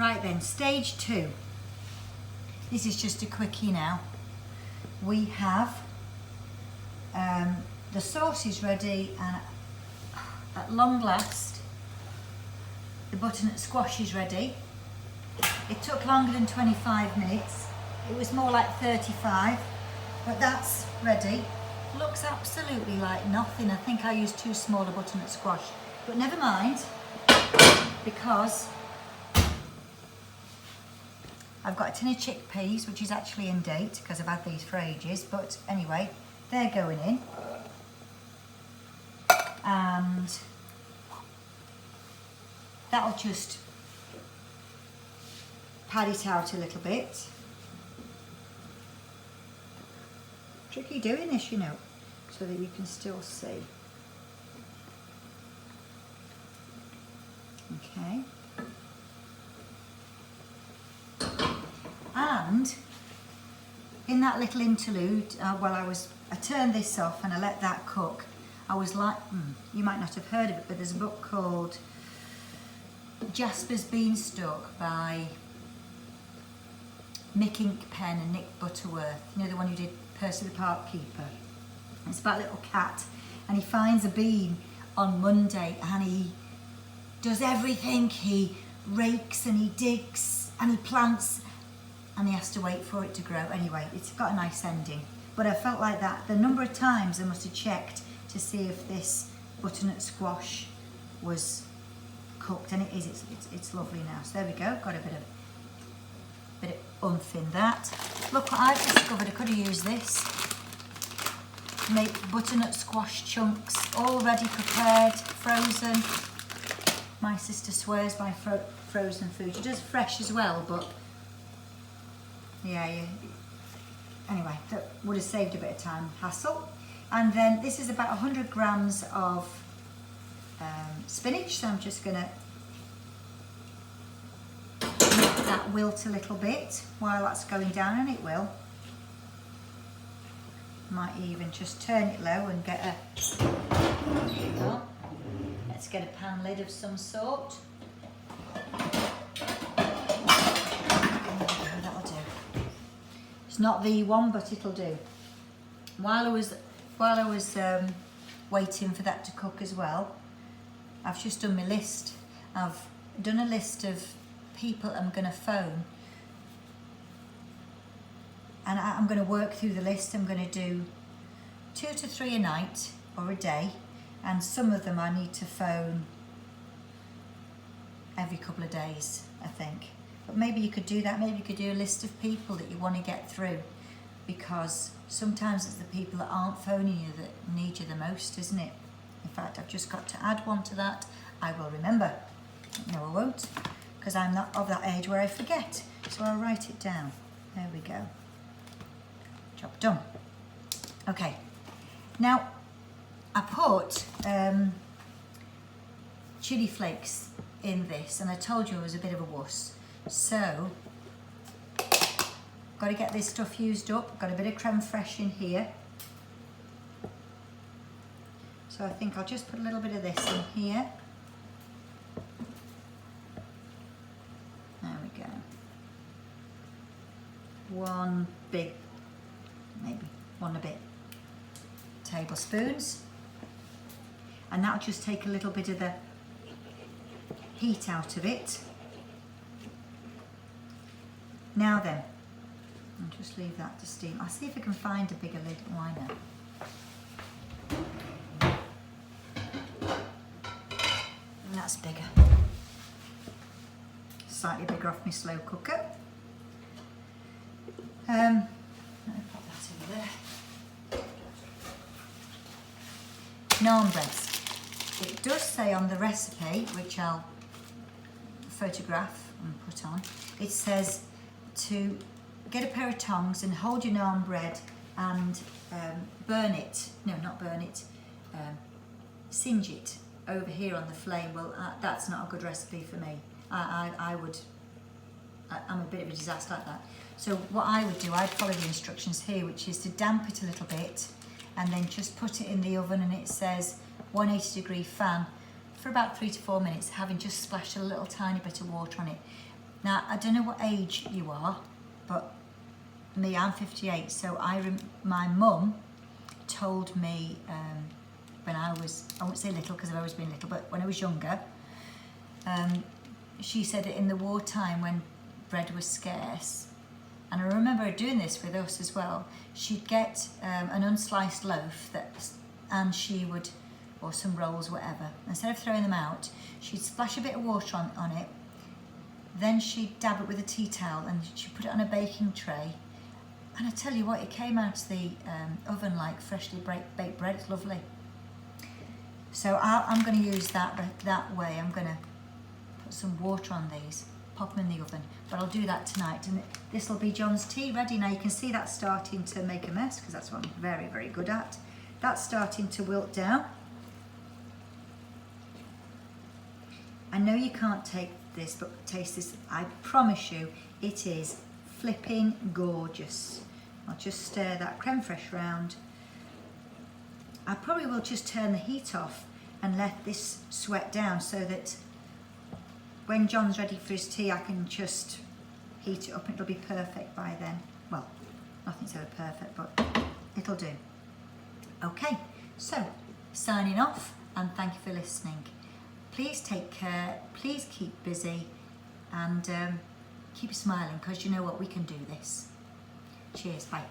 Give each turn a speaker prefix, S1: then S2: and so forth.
S1: Right then, stage 2. This is just a quickie now. We have the sauce is ready, and at long last the butternut squash is ready. It took longer than 25 minutes. It was more like 35, but that's ready. Looks absolutely like nothing. I think I used too small a butternut squash, but never mind, because I've got a tin of chickpeas, which is actually in date because I've had these for ages, but anyway, they're going in. And that'll just pad it out a little bit. Tricky doing this, you know, so that you can still see. Okay. And in that little interlude, while I turned this off and I let that cook, I was like, you might not have heard of it, but there's a book called Jasper's Beanstalk by Mick Inkpen and Nick Butterworth. You know, the one who did Percy the Parkkeeper. It's about a little cat, and he finds a bean on Monday, and he does everything. He rakes and he digs and he plants, and he has to wait for it to grow. Anyway, it's got a nice ending. But I felt like that the number of times I must have checked to see if this butternut squash was cooked, and it is. It's lovely now. So there we go. Got a bit of oomph in that. Look what I've discovered. I could have used this. Make butternut squash chunks, already prepared, frozen. My sister swears by frozen food. She does fresh as well, but yeah. Anyway, that would have saved a bit of time, hassle. And then this is about 100 grams of spinach, so I'm just going to make that wilt a little bit while that's going down, and it will. Might even just turn it low and get let's get a pan lid of some sort. That'll do. It's not the one, but it'll do. While I was waiting for that to cook as well, I've just done my list. I've done a list of people I'm going to phone, and I'm going to work through the list. I'm going to do 2 to 3 a night or a day, and some of them I need to phone every couple of days, I think. But maybe you could do that. Maybe you could do a list of people that you want to get through, because sometimes it's the people that aren't phoning you that need you the most, isn't it? In fact, I've just got to add one to that. I will remember. No, I won't, because I'm not of that age where I forget. So I'll write it down. There we go. Job done. Okay. Now, I put chili flakes in this, and I told you I was a bit of a wuss. So, got to get this stuff used up. Got a bit of creme fraiche in here. So I think I'll just put a little bit of this in here. There we go. One big, maybe one and a bit tablespoons. And that'll just take a little bit of the heat out of it. Now then, I'll just leave that to steam. I'll see if I can find a bigger lid. Why not? And that's bigger. Slightly bigger off my slow cooker. Let me pop that over there. Naan breads. It does say on the recipe, which I'll photograph and put on, it says to get a pair of tongs and hold your naan bread and burn it. No, not burn it. Singe it over here on the flame. Well, that's not a good recipe for me. I'm a bit of a disaster like that. So what I would do, I'd follow the instructions here, which is to damp it a little bit and then just put it in the oven, and it says 180-degree fan for about 3 to 4 minutes, having just splashed a little tiny bit of water on it. Now, I don't know what age you are, but me, I'm 58, so my mum told me when I was, I won't say little because I've always been little, but when I was younger, she said that in the wartime when bread was scarce, and I remember her doing this with us as well, she'd get an unsliced loaf and she would, or some rolls, whatever, instead of throwing them out, she'd splash a bit of water on it, then she'd dab it with a tea towel and she'd put it on a baking tray. And I tell you what, it came out of the oven like freshly baked bread. It's lovely. So I'm going to use that way. I'm going to put some water on these, pop them in the oven. But I'll do that tonight. And this will be John's tea ready. Now you can see that's starting to make a mess because that's what I'm very, very good at. That's starting to wilt down. I know you can't take this, but taste this. I promise you, it is flipping gorgeous. I'll just stir that creme fraiche round. I probably will just turn the heat off and let this sweat down so that when John's ready for his tea, I can just heat it up and it'll be perfect by then. Well, nothing's ever perfect, but it'll do. Okay, so signing off and thank you for listening. Please take care, please keep busy and keep smiling because you know what, we can do this. Cheers, bye.